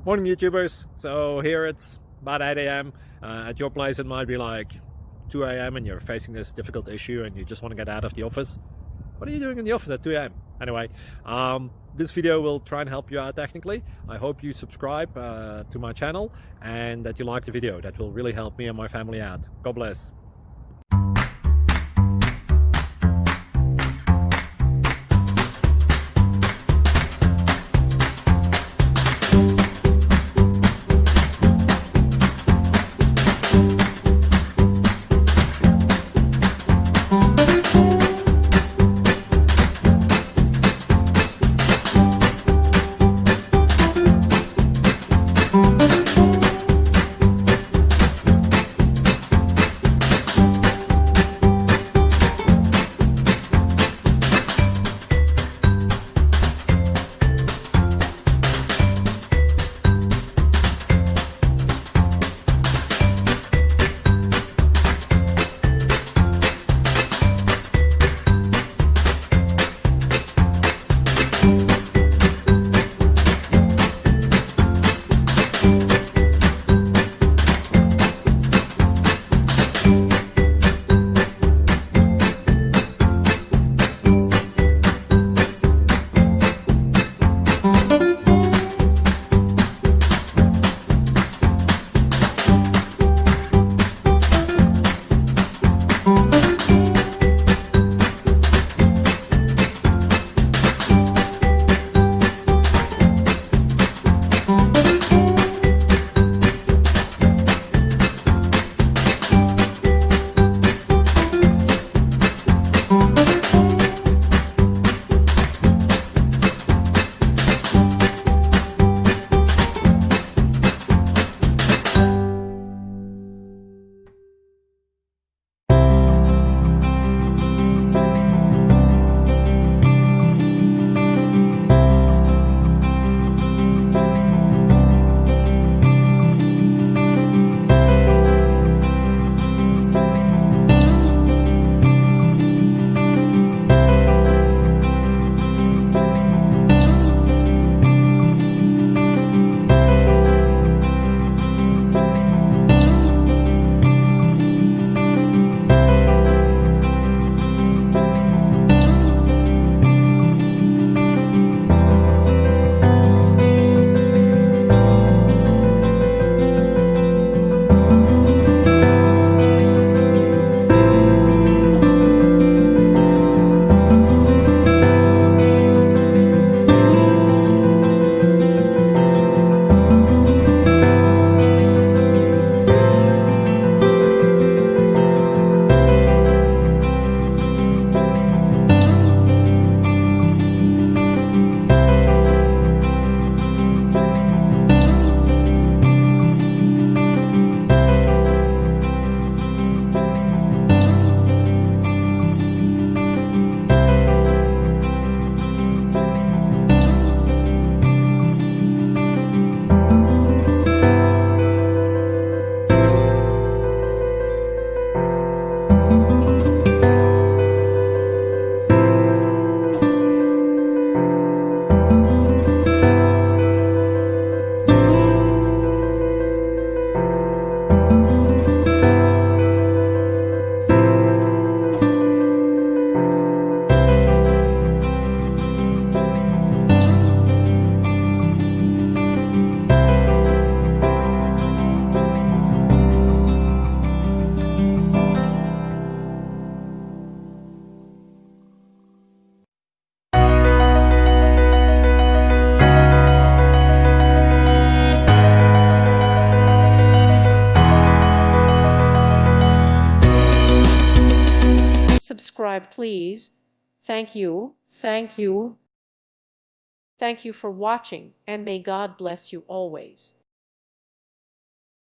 Morning YouTubers. So here it's about 8 a.m. At your place it might be like 2 a.m. and you're facing this difficult issue and you just want to get out of the office. What are you doing in the office at 2 a.m.? Anyway, this video will try and help you out technically. I hope you subscribe to my channel and that you like the video. That will really help me and my family out. God bless. Subscribe, please. Thank you. Thank you. Thank you for watching, and may God bless you always.